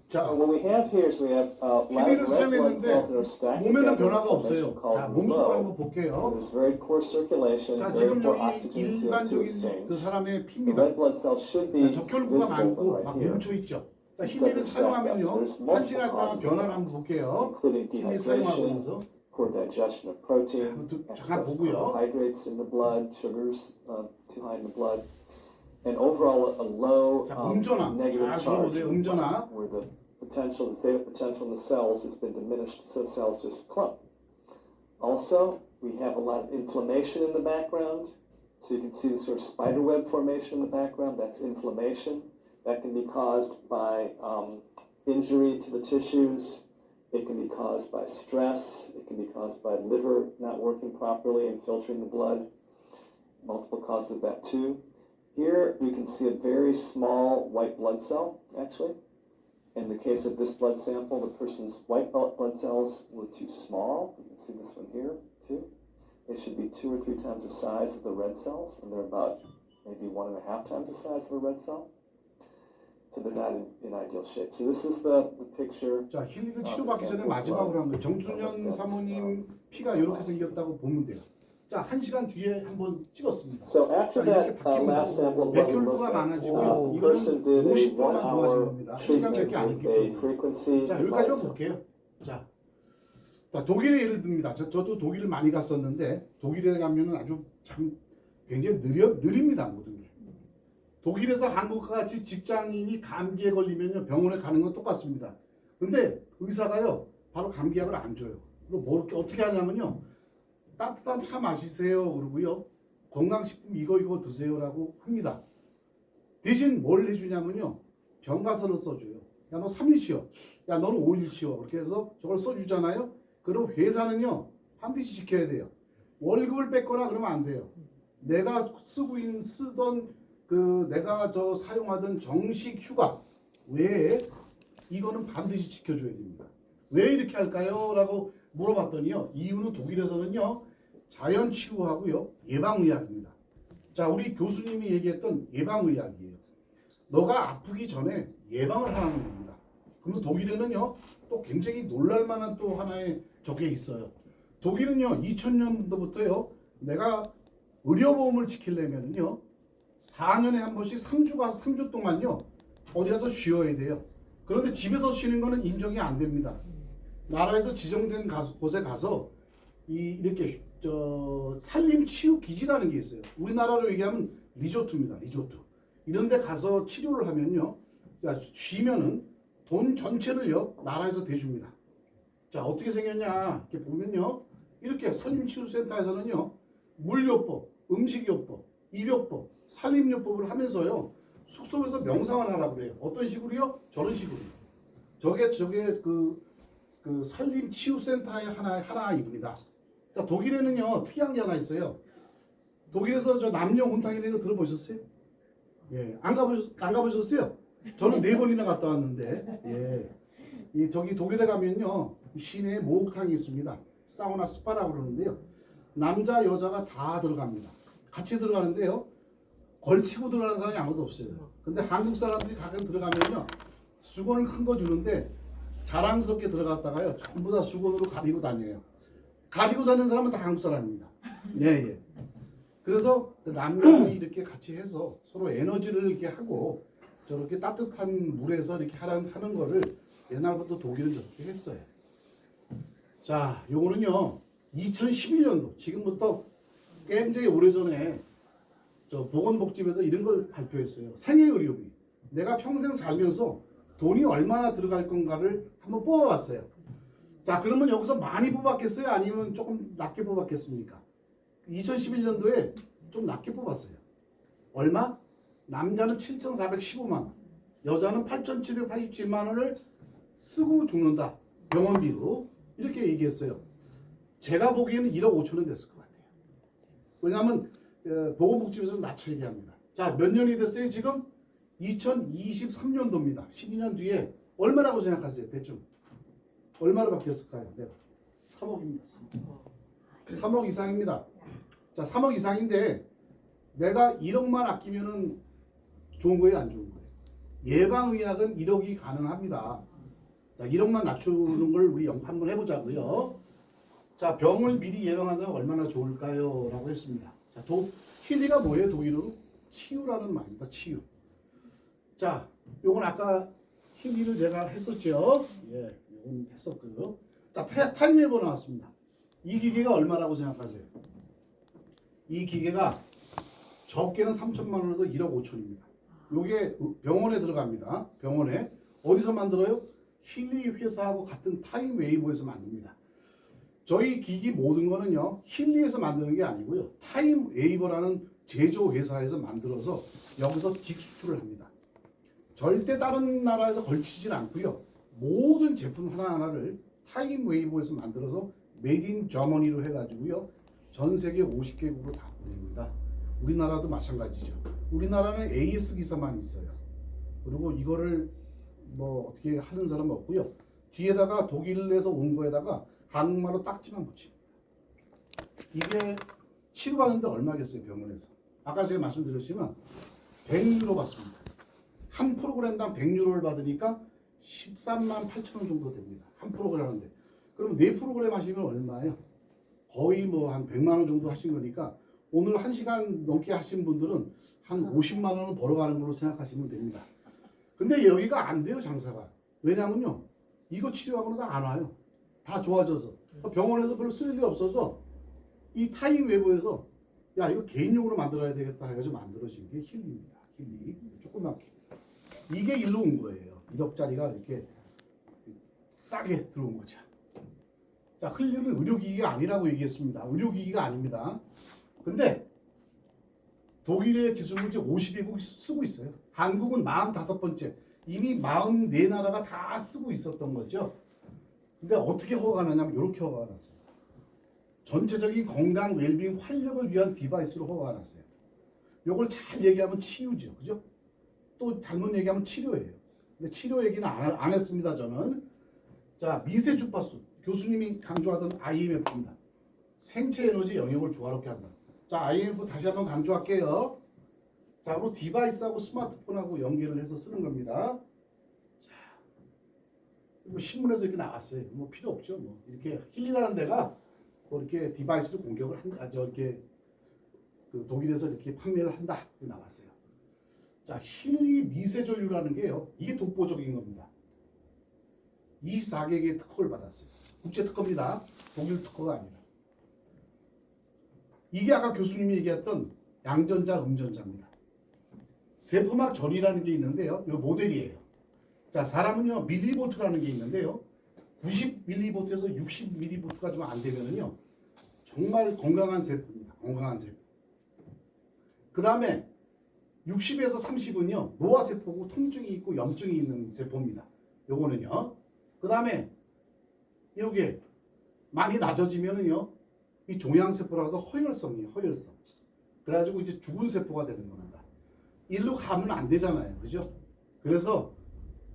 자, What we have here is we have a lot 힐리를 of red blood cells that 사용했는데 are stacked 몸에는 together in a 변화가 formation 없어요. called 자, 몸속을 한번 glow. 볼게요. There's very poor circulation, 자, very 지금 poor 여기 oxygen CO2 일반적인 exchange. 그 사람의 The 피입니다. red blood cells should be 자, 적혈구가 visible 많고 right 막 here. 뭉쳐 있죠. 자, 힐리를 사용하면요, 한 시간 동안 변화를 한번 볼게요. Including 힐리 사용하고 dehydration, 나서 poor digestion of protein, 잠깐 excess 보고요. carbohydrates in the blood, sugars too high in the blood, and overall a low 자, 음전화. negative 잘 charge 들어보세요. 음전화. where the potential, the zeta potential in the cells has been diminished, so cells just clump. Also, we have a lot of inflammation in the background. So you can see the sort of spider web formation in the background. That's inflammation. That can be caused by injury to the tissues. It can be caused by stress. It can be caused by liver not working properly and filtering the blood. Multiple causes of that too. Here we can see a very small white blood cell, actually. In the case of this blood sample, the person's white blood cells were too small. You can see this one here, too. They should be 2 or 3 times the size of the red cells, and they're about maybe 1.5 times the size of a red cell. So they're not in ideal shape. So this is the picture. 자, 힐리를 치료받기 전에 마지막으로 한 거예요. 정순현 사모님 피가 이렇게 생겼다고 보면 돼요. 자, 1시간 뒤에 한번 찍었습니다. So after 자, 이렇게 that last sample of blood we 백혈구가 looked at, 많아지고요. the person did a 50%만 1 좋아지는 hour 겁니다. treatment 1시간밖에 안 with 있기 a 때문에. frequency 자, 여기까지만 device. 볼게요. 자, 독일의 예를 듭니다. 저도 독일을 많이 갔었는데 독일에 가면은 아주 참 굉장히 느립니다, 모든 게. 독일에서 한국과 같이 직장인이 감기에 걸리면요 병원에 가는 건 똑같습니다. 근데 의사가요 바로 감기약을 안 줘요. 그리고 뭐 어떻게 하냐면요 따뜻한 차 마시세요 그러고요 건강식품 이거 드세요라고 합니다. 대신 뭘 해주냐면요 병가서를 써줘요. 야 너 3일 쉬어. 야 너는 5일 쉬어. 그렇게 해서 저걸 써주잖아요. 그럼 회사는요 반드시 지켜야 돼요. 월급을 뺏거나 그러면 안 돼요. 내가 쓰던 내가 사용하던 정식 휴가 외에 이거는 반드시 지켜줘야 됩니다. 왜 이렇게 할까요? 라고 물어봤더니요. 이유는 독일에서는요. 자연치유하고요. 예방의학입니다. 자, 우리 교수님이 얘기했던 예방의학이에요. 너가 아프기 전에 예방을 하는 겁니다. 그리고 독일에는요. 또 굉장히 놀랄만한 또 하나의 저게 있어요. 독일은요. 2000년도부터요. 내가 의료보험을 지키려면요. 4년에 한 번씩 3주 가서 3주 동안요. 어디 가서 쉬어야 돼요. 그런데 집에서 쉬는 거는 인정이 안 됩니다. 나라에서 지정된 곳에 가서 이렇게 산림치유기지라는 게 있어요. 우리나라로 얘기하면 리조트입니다. 리조트. 이런 데 가서 치료를 하면요. 쉬면은 돈 전체를요. 나라에서 대줍니다. 자, 어떻게 생겼냐. 이렇게 보면요. 이렇게 산림치유센터에서는요. 물요법, 음식요법, 입요법, 산림요법을 하면서요. 숙소에서 명상을 하라고 그래요. 어떤 식으로요? 저런 식으로. 저게 그 산림치유센터의 하나입니다. 자, 독일에는요 특이한 게 하나 있어요. 독일에서 저 남녀 혼탕이라는 거 들어보셨어요? 예, 안 가보셨어요? 저는 4번이나 갔다 왔는데, 예, 저기 독일에 가면요 시내에 목욕탕이 있습니다. 사우나 스파라고 그러는데요. 남자 여자가 다 들어갑니다. 같이 들어가는데요. 걸치고 들어가는 사람이 아무도 없어요. 근데 한국 사람들이 가끔 들어가면요 수건을 큰 거 주는데 자랑스럽게 들어갔다가요 전부 다 수건으로 가리고 다녀요. 가리고 다니는 사람은 다 한국 사람입니다. 예. 그래서 남녀들이 이렇게 같이 해서 서로 에너지를 이렇게 하고 저렇게 따뜻한 물에서 이렇게 하는 거를 옛날부터 독일은 저렇게 했어요. 자, 요거는요 2011년도 지금부터 굉장히 오래전에 저 보건복지부에서 이런 걸 발표했어요. 생애의료비. 내가 평생 살면서 돈이 얼마나 들어갈 건가를 한번 뽑아봤어요. 자, 그러면 여기서 많이 뽑았겠어요? 아니면 조금 낮게 뽑았겠습니까? 2011년도에 좀 낮게 뽑았어요. 얼마? 남자는 7,415만 원, 여자는 8,787만 원을 쓰고 죽는다. 병원비로. 이렇게 얘기했어요. 제가 보기에는 1억 5천 원 됐을 것 같아요. 왜냐하면 보건복지부에서 낮춰 얘기합니다. 자, 몇 년이 됐어요? 지금 2023년도입니다. 12년 뒤에 얼마라고 생각하세요? 대충 얼마로 바뀌었을까요? 네. 3억입니다. 3억 이상입니다. 자, 3억 이상인데 내가 1억만 아끼면은 좋은 거예요, 안 좋은 거예요? 예방의학은 1억이 가능합니다. 자, 1억만 낮추는 걸 우리 한번 해보자고요. 자, 병을 미리 예방한다면 얼마나 좋을까요? 라고 했습니다. 자, 힐리가 뭐예요? 독일어로? 치유라는 말입니다. 치유. 자, 요건 아까 힐리를 제가 했었죠. 예, 요건 했었고요. 자, 타임웨이버 나왔습니다. 이 기계가 얼마라고 생각하세요? 이 기계가 적게는 3천만 원에서 1억 5천입니다. 요게 병원에 들어갑니다. 병원에. 어디서 만들어요? 힐리 회사하고 같은 타임웨이버에서 만듭니다. 저희 기기 모든 거는요, 힐리에서 만드는 게 아니고요, 타임웨이버라는 제조 회사에서 만들어서 여기서 직수출을 합니다. 절대 다른 나라에서 걸치질 않고요. 모든 제품 하나하나를 타임웨이버에서 만들어서 메이드 인 저머니로 해가지고요, 전 세계 50개국으로 다 보냅니다. 우리나라도 마찬가지죠. 우리나라는 AS 기사만 있어요. 그리고 이거를 뭐 어떻게 하는 사람은 없고요. 뒤에다가 독일에서 온 거에다가 한국말로 딱지만 붙입니다. 이게 치료받는데 얼마겠어요, 병원에서? 아까 제가 말씀드렸지만 100유로 받습니다. 한 프로그램당 100유로를 받으니까 13만 8천 원 정도 됩니다. 한 프로그램 하는데. 그럼 4프로그램 하시면 얼마예요? 거의 뭐 한 100만 원 정도 하신 거니까 오늘 1시간 넘게 하신 분들은 한 50만 원은 벌어가는 걸로 생각하시면 됩니다. 근데 여기가 안 돼요, 장사가. 왜냐면요, 이거 치료하고는 안 와요. 다 좋아져서. 병원에서 별로 쓸 일이 없어서 이 타임웨이버에서 야, 이거 개인용으로 만들어야 되겠다 해가지고 만들어진 게 힐리입니다. 힐리. 조그맣게. 이게 일로 온 거예요. 1억짜리가 이렇게 싸게 들어온 거죠. 자, 힐리는 의료기기가 아니라고 얘기했습니다. 의료기기가 아닙니다. 근데 독일의 기술을 이제 52국 쓰고 있어요. 한국은 45번째. 이미 44나라가 다 쓰고 있었던 거죠. 근데 어떻게 허가가 나냐면 이렇게 허가가 났어요. 전체적인 건강, 웰빙, 활력을 위한 디바이스로 허가가 났어요. 이걸 잘 얘기하면 치유죠. 그죠? 또 잘못 얘기하면 치료예요. 근데 치료 얘기는 안 했습니다, 저는. 자, 미세 주파수. 교수님이 강조하던 IMF입니다. 생체 에너지 영역을 조화롭게 한다. 자, IMF 다시 한번 강조할게요. 자, 그리고 디바이스하고 스마트폰하고 연결을 해서 쓰는 겁니다. 자, 그리고 신문에서 이렇게 나왔어요. 뭐 필요 없죠. 뭐 이렇게 힐리라는 데가 뭐 이렇게 디바이스로 공격을 한다. 이렇게 그 독일에서 이렇게 판매를 한다. 이렇게 나왔어요. 자, 힐리 미세전류라는 게요. 이게 독보적인 겁니다. 24개의 특허를 받았어요. 국제 특허입니다. 독일 특허가 아니라. 이게 아까 교수님이 얘기했던 양전자, 음전자입니다. 세포막 전이라는 게 있는데요. 이 모델이에요. 자, 사람은요, 밀리볼트라는 게 있는데요. 90밀리볼트에서 60밀리볼트가 좀 안 되면은요, 정말 건강한 세포입니다. 건강한 세포. 그 다음에 60에서 30은요, 노화세포고 통증이 있고 염증이 있는 세포입니다. 요거는요. 그 다음에 이게 많이 낮아지면은요, 이 종양세포라서 허혈성이에요. 허혈성. 그래가지고 이제 죽은 세포가 되는 겁니다. 일로 가면 안 되잖아요. 그죠? 그래서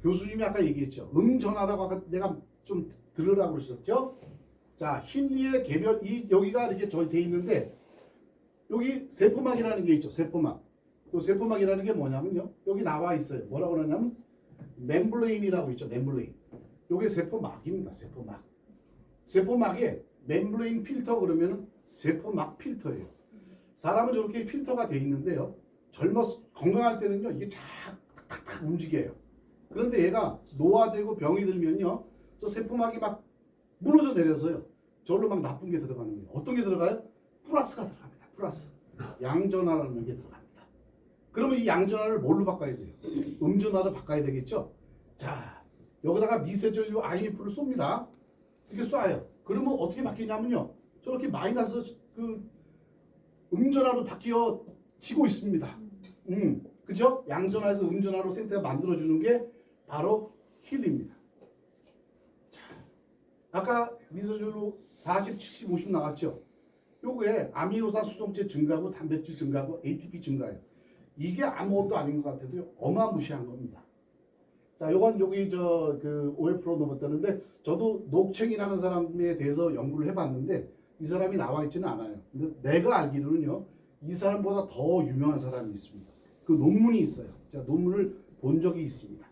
교수님이 아까 얘기했죠. 음전하라고 아까 내가 좀 들으라고 그러셨죠? 자, 힐리의 개별, 여기가 이렇게 저희 돼 있는데, 여기 세포막이라는 게 있죠. 세포막. 이 세포막이라는 게 뭐냐면요. 여기 나와 있어요. 뭐라고 그러냐면, 멤브레인이라고 있죠. 멤브레인. 요게 세포막입니다. 세포막. 세포막에 멤브레인 필터 그러면은 세포막 필터예요. 사람은 저렇게 필터가 돼 있는데요. 건강할 때는요, 이게 탁탁탁 움직여요. 그런데 얘가 노화되고 병이 들면요, 저 세포막이 막 무너져 내려서요, 저로 막 나쁜 게 들어가는 거예요. 어떤 게 들어가요? 플러스가 들어갑니다. 플러스. 양전하라는 게 들어갑니다. 그러면 이 양전하를 뭘로 바꿔야 돼요? 음전하로 바꿔야 되겠죠? 자, 여기다가 미세전류 IMF를 쏩니다. 이렇게 쏴요. 그러면 어떻게 바뀌냐면요. 저렇게 마이너스 그 음전하로 바뀌어지고 있습니다. 그죠? 양전하에서 음전하로 생태가 만들어주는 게 바로 힐입니다. 자, 아까 미세전류 40, 70, 50 나왔죠? 요거에 아미노산 수송체 증가하고 단백질 증가하고 ATP 증가해요. 이게 아무것도 아닌 것 같아도 어마무시한 겁니다. 자, 요건 여기 그 OF로 넘었다는데 저도 녹챙이라는 사람에 대해서 연구를 해봤는데 이 사람이 나와 있지는 않아요. 근데 내가 알기로는요, 이 사람보다 더 유명한 사람이 있습니다. 그 논문이 있어요. 제가 논문을 본 적이 있습니다.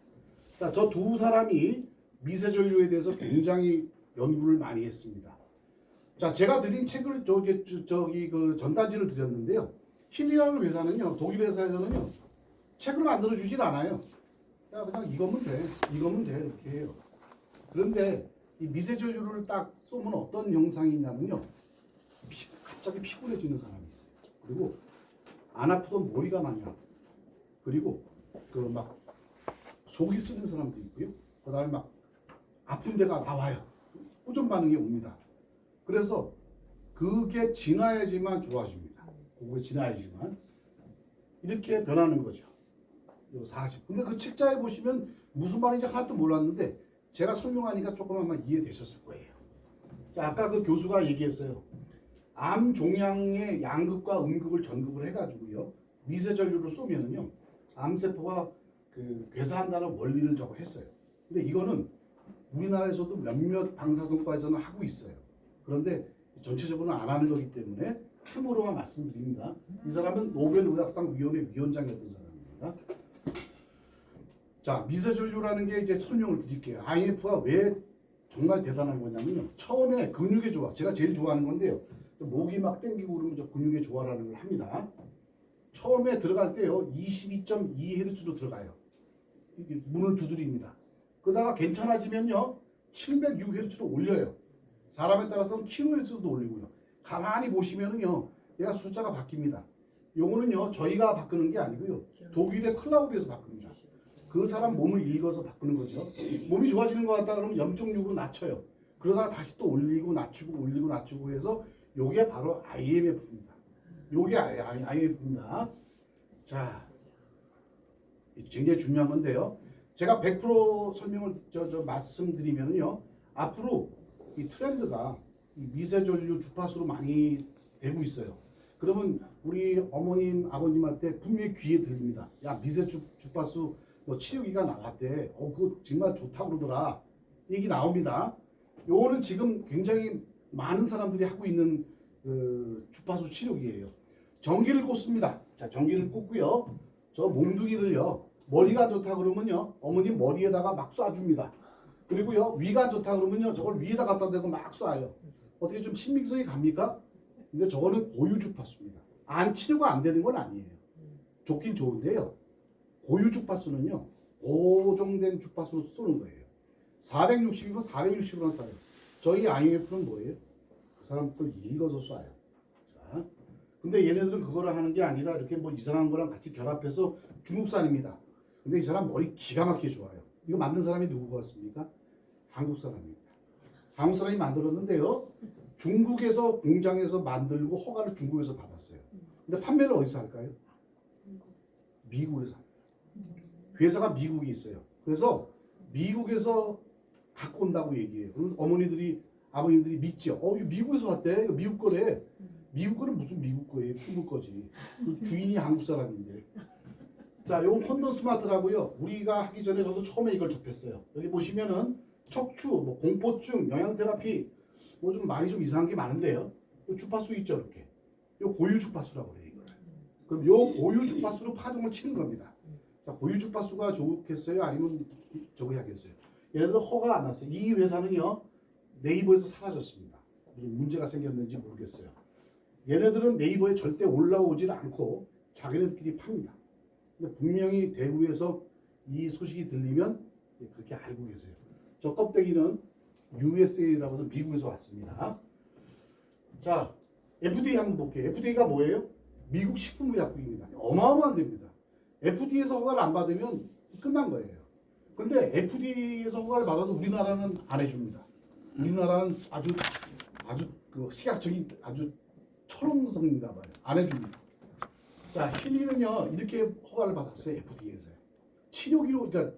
자, 저 두 사람이 미세전류에 대해서 굉장히 연구를 많이 했습니다. 자, 제가 드린 책을 저기 그 전단지를 드렸는데요. 힐리라는 회사는요, 독일 회사에서는요, 책을 만들어 주질 않아요. 야, 그냥 이거면 돼, 이거면 돼 이렇게 해요. 그런데 이 미세전류를 딱 쏘면 어떤 현상이 있냐면요, 갑자기 피곤해지는 사람이 있어요. 그리고 안 아프던 머리가 많이 아프고, 그리고 그 막 속이 쓰는 사람도 있고요. 그다음에 막 아픈 데가 나와요. 호전 반응이 옵니다. 그래서 그게 지나야지만 좋아집니다. 그게 지나야지만 이렇게 변하는 거죠. 요 40. 근데 그 책자에 보시면 무슨 말인지 하나도 몰랐는데 제가 설명하니까 조금 아마 이해되셨을 거예요. 자, 아까 그 교수가 얘기했어요. 암 종양의 양극과 음극을 전극을 해가지고요, 미세전류를 쏘면은요, 암세포가 그 괴사한다는 원리를 저거 했어요. 근데 이거는 우리나라에서도 몇몇 방사선과에서는 하고 있어요. 그런데 전체적으로는 안 하는 거기 때문에 참고로만 말씀드립니다. 이 사람은 노벨 의학상 위원회 위원장이었던 사람입니다. 자, 미세전류라는 게 이제 설명을 드릴게요. IMF가 왜 정말 대단한 거냐면요, 처음에 근육의 조화, 제가 제일 좋아하는 건데요, 목이 막 땡기고 그러면 저 근육의 조화라는 걸 합니다. 처음에 들어갈 때요, 22.2Hz로 들어가요. 이게 문을 두드립니다. 그러다가 괜찮아지면요, 706Hz로 올려요. 사람에 따라서는 kHz도 올리고요. 가만히 보시면은요, 얘가 숫자가 바뀝니다. 요거는요, 저희가 바꾸는 게 아니고요, 독일의 클라우드에서 바꿉니다. 그 사람 몸을 읽어서 바꾸는 거죠. 몸이 좋아지는 것 같다 그러면 0.6으로 낮춰요. 그러다가 다시 또 올리고 낮추고 올리고 낮추고 해서 요게 바로 IMF입니다. 요게 IMF입니다. 자, 굉장히 중요한 건데요. 제가 100% 설명을 말씀드리면요, 앞으로 이 트렌드가 이 미세전류 주파수로 많이 되고 있어요. 그러면 우리 어머님, 아버님한테 분명히 귀에 들립니다. 야, 미세 주파수 뭐 치료기가 나왔대. 그거 정말 좋다고 그러더라. 얘기 나옵니다. 요거는 지금 굉장히 많은 사람들이 하고 있는 그 주파수 치료기예요. 전기를 꽂습니다. 자, 전기를 꽂고요. 저 몽둥이를요, 머리가 안 좋다 그러면요, 어머님 머리에다가 막 쏴줍니다. 그리고요, 위가 안 좋다 그러면요, 저걸 위에다 갖다 대고 막 쏴요. 어떻게 좀 신빙성이 갑니까? 근데 저거는 고유 주파수입니다. 안 치료가 안 되는 건 아니에요. 좋긴 좋은데요, 고유 주파수는요, 고정된 주파수로 쏘는 거예요. 460이면 460으로 쏴요. 저희 IMF는 뭐예요? 그 사람 걸 읽어서 쏴요. 자, 근데 얘네들은 그거를 하는 게 아니라 이렇게 뭐 이상한 거랑 같이 결합해서 중국산입니다. 근데 이 사람 머리 기가 막히게 좋아요. 이거 만든 사람이 누구 같습니까? 한국 사람입니다. 한국 사람이 만들었는데요, 중국에서 공장에서 만들고 허가를 중국에서 받았어요. 근데 판매를 어디서 할까요? 미국에서 합니다. 회사가 미국에 있어요. 그래서 미국에서 갖고 온다고 얘기해요. 그럼 어머니들이, 아버님들이 믿죠. 이거 미국에서 왔대. 이거 미국 거래. 미국 거는 무슨 미국 거예요? 중국 거지. 주인이 한국 사람인데. 자, 요건 콘돔 스마트라고요. 우리가 하기 전에 저도 처음에 이걸 접했어요. 여기 보시면은 척추, 뭐 공포증, 영양 테라피, 뭐 좀 많이 좀 이상한 게 많은데요. 요 주파수 있죠, 이렇게. 요 고유 주파수라고 그래요, 이거를. 그럼 요 고유 주파수로 파동을 치는 겁니다. 자, 고유 주파수가 좋겠어요? 아니면 저거 하겠어요? 얘네들 허가 안 났어요. 이 회사는요, 네이버에서 사라졌습니다. 무슨 문제가 생겼는지 모르겠어요. 얘네들은 네이버에 절대 올라오질 않고 자기네들끼리 팝니다. 근데 분명히 대구에서 이 소식이 들리면 그렇게 알고 계세요. 저 껍데기는 USA라고 해서 미국에서 왔습니다. 자, FDA 한번 볼게요. FDA가 뭐예요? 미국 식품의약국입니다. 어마어마한 데입니다. FDA에서 허가를 안 받으면 끝난 거예요. 근데 FDA에서 허가를 받아도 우리나라는 안 해줍니다. 우리나라는 아주 그 시각적인 아주 철옹성인가 봐요. 안 해줍니다. 자, 힐리는요 이렇게 허가를 받았어요. FDA에서요. 치료기로 그러니까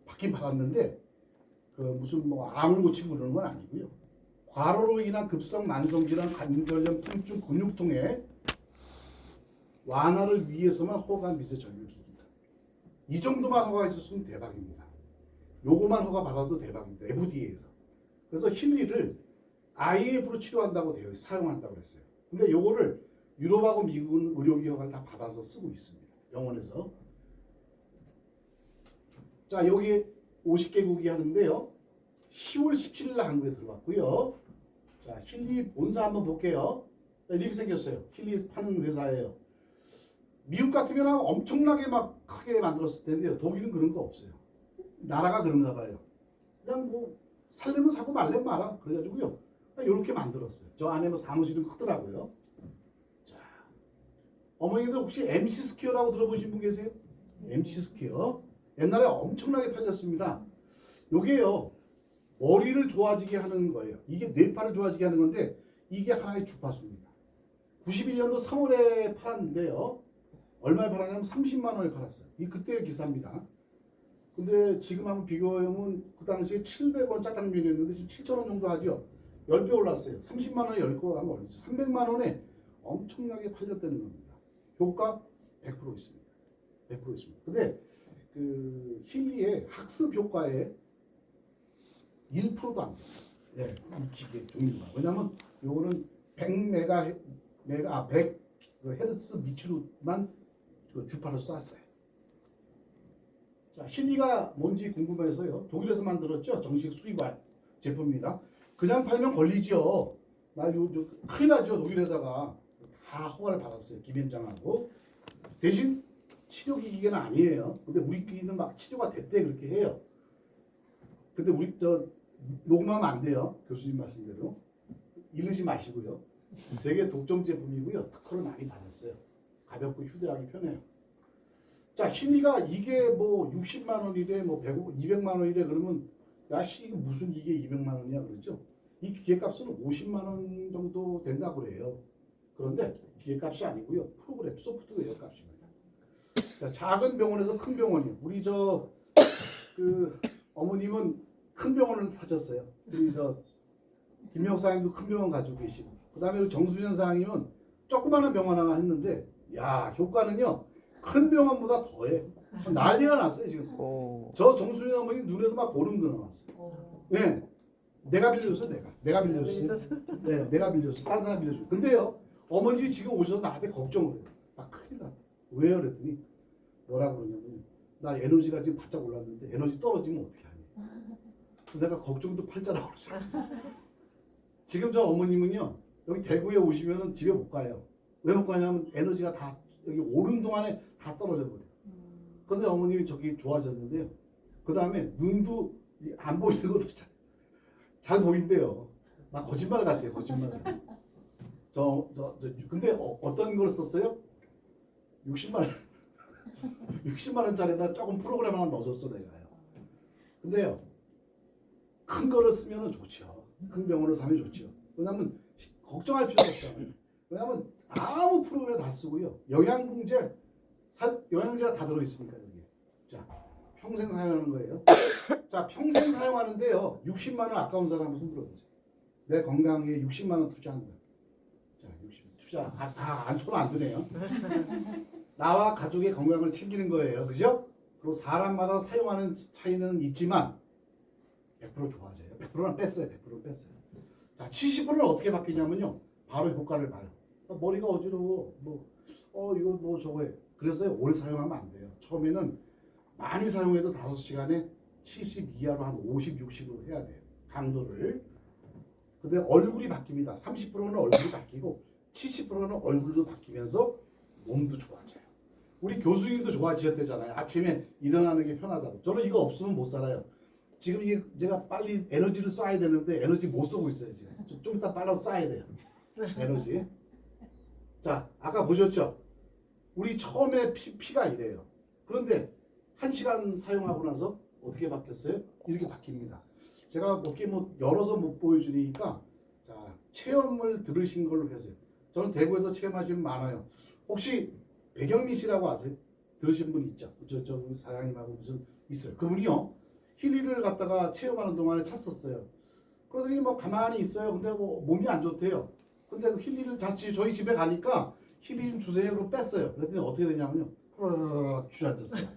받긴 받았는데 그 무슨 뭐 암을 고치고 그러는 건 아니고요. 과로로 인한 급성 만성 질환, 관절염, 통증, 근육통의 완화를 위해서만 허가한 미세 전류기입니다. 이 정도만 허가해 줬으면 대박입니다. 요거만 허가 받아도 대박입니다. FDA에서. 그래서 힐리를 IF로 치료한다고 되어 사용한다고 그랬어요. 근데 요거를 유럽하고 미국은 의료기관을 다 받아서 쓰고 있습니다. 병원에서. 자, 여기 50개국이 하는데요. 10월 17일 날 한국에 들어왔고요. 자, 힐리 본사 한번 볼게요. 이렇게 생겼어요. 힐리 파는 회사예요. 미국 같으면 엄청나게 막 크게 만들었을 텐데요. 독일은 그런 거 없어요. 나라가 그런가 봐요. 그냥 뭐 살려면 사고 말려면 말아. 그래가지고요. 이렇게 만들었어요. 저 안에 뭐 사무실은 크더라고요. 자, 어머니들 혹시 MC 스퀘어라고 들어보신 분 계세요? MC 스퀘어. 옛날에 엄청나게 팔렸습니다. 요게요. 머리를 좋아지게 하는 거예요. 이게 뇌파를 좋아지게 하는 건데 이게 하나의 주파수입니다. 91년도 3월에 팔았는데요. 얼마에 팔았냐면 30만 원에 팔았어요. 이 그때의 기사입니다. 근데 지금 한번 비교하면 그 당시에 700원 짜장면이었는데 지금 7,000원 정도 하죠. 10배 올랐어요. 30만 원에 10거 하면 얼마죠? 300만 원에 엄청나게 팔렸다는 겁니다. 효과 100% 있습니다. 100% 있습니다. 근데 그 힐리의 학습 효과에 1%도 안 돼요. 예, 이 기계 종류가. 왜냐면 요거는 100 헤르츠 미추로만 그 주파를 쐈어요. 자, 힐리가 뭔지 궁금해서요. 독일에서 만들었죠. 정식 수입 제품입니다. 그냥 팔면 걸리죠. 큰일 나죠. 독일 회사가 다 허가를 받았어요. 김현장하고. 대신 치료기계는 아니에요. 근데 우리끼리는 막 치료가 됐대 그렇게 해요. 근데 우리 녹음하면 안 돼요. 교수님 말씀대로. 이러지 마시고요. 세계 독점 제품이고요. 특허를 많이 받았어요. 가볍고 휴대하기 편해요. 자, 힐리가 이게 뭐 60만 원이래, 뭐 200만 원이래 그러면 야씨 이거 무슨 이게 200만 원이야 그러죠. 이 기계값은 50만 원 정도 된다고 그래요. 그런데 기계값이 아니고요. 프로그램 소프트웨어 값입니다. 자, 작은 병원에서 큰 병원이요. 우리 그 어머님은 큰 병원을 사셨어요. 우리 김명수 사장님도 큰 병원 가지고 계시고, 그 다음에 우리 정수현 사장님은 조그마한 병원 하나 했는데, 야, 효과는요, 큰 병원보다 더해. 난리가 났어요, 지금. 저 정수현 어머니 눈에서 막 고름도 나왔어요. 네. 내가 빌려줬어, 내가 빌려줬어. 네, 내가 빌려줬어. 딴 사람 빌려줬어. 근데요, 어머님이 지금 오셔서 나한테 걱정을 해요. 나 큰일 났다. 왜요? 그랬더니, 뭐라 그러냐면, 나 에너지가 지금 바짝 올랐는데, 에너지 떨어지면 어떻게 하니? 그래서 내가 걱정도 팔자라고 그랬어. 지금 저 어머님은요, 여기 대구에 오시면은 집에 못 가요. 왜 못 가냐면 에너지가 다 여기 오른 동안에 다 떨어져 버려요. 근데 어머님이 저기 좋아졌는데요. 그 다음에 눈도 안 보이는 것도 잘 보인대요. 나 거짓말 같아요, 거짓말 같아요. 근데 어떤 걸 썼어요? 60만 원. 60만 원짜리에다 조금 프로그램 하나 넣어줬어, 내가요. 근데요, 큰 거를 쓰면 좋죠. 큰 병원을 사면 좋죠. 왜냐면 걱정할 필요가 없잖아요. 왜냐면 아무 프로그램 다 쓰고요. 영양제가 다 들어있으니까 여기. 자, 평생 사용하는 거예요. 자, 평생 사용하는데요. 60만 원 아까운 사람 한번 손 들어보세요. 내 건강에 60만 원 투자한다. 자, 60 투자 손 안 드네요. 나와 가족의 건강을 챙기는 거예요. 그죠? 그리고 사람마다 사용하는 차이는 있지만 100% 좋아져요. 100%는 뺐어요. 100%는 뺐어요. 자, 70%는 어떻게 바뀌냐면요. 바로 효과를 봐요. 머리가 어지러워. 이거 뭐 저거 해. 그래서 오래 사용하면 안 돼요. 처음에는 많이 사용해도 5시간에 70 이하로 한 50, 60으로 해야 돼요. 강도를. 근데 얼굴이 바뀝니다. 30%는 얼굴이 바뀌고 70%는 얼굴도 바뀌면서 몸도 좋아져요. 우리 교수님도 좋아지셨대잖아요. 아침에 일어나는 게 편하다고. 저는 이거 없으면 못 살아요. 지금 제가 빨리 에너지를 쏴야 되는데 에너지 못 쏘고 있어요. 지금. 좀 이따 빨리 쏴야 돼요. 에너지. 자, 아까 보셨죠? 우리 처음에 피가 이래요. 그런데 1시간 사용하고 나서 어떻게 바뀌었어요? 이렇게 바뀝니다. 제가 몇개 열어서 못 보여주니까 자 체험을 들으신 걸로 해서요. 저는 대구에서 체험하신 분 많아요. 혹시 백영민 씨라고 아세요? 들으신 분 있죠? 저 우리 사장님하고 무슨 있어요. 그분이요 힐리를 갖다가 체험하는 동안에 찼었어요. 그러더니 뭐 가만히 있어요. 근데 뭐 몸이 안 좋대요. 근데 그 힐리를 다시 저희 집에 가니까 힐리 좀 주세요. 그러고 뺐어요. 그랬더니 어떻게 되냐면요. 후루룩 주저앉았어요.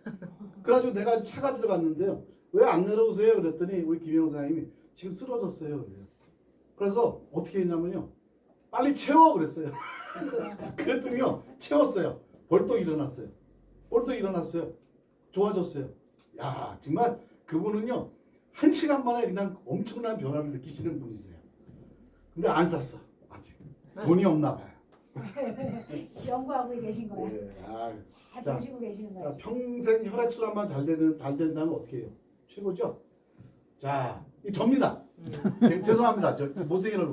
그래가지고 내가 차가 들어갔는데요. 왜 안 내려오세요? 그랬더니 우리 김영 사장님이 지금 쓰러졌어요. 그래요. 그래서 어떻게 했냐면요. 빨리 채워 그랬어요. 그랬더니요. 채웠어요. 벌떡 일어났어요. 벌떡 일어났어요. 좋아졌어요. 야 정말 그분은요. 1시간 만에 그냥 엄청난 변화를 느끼시는 분이세요. 근데 안 샀어. 아직. 돈이 없나 봐요. 연구하고 계신 거야. 예, 아, 잘 자, 보시고 계시는 자, 거야. 평생 혈액순환만 잘 된다면 어떻게 해요? 최고죠? 자, 이 접니다. 죄송합니다. 저 못생긴 얼굴.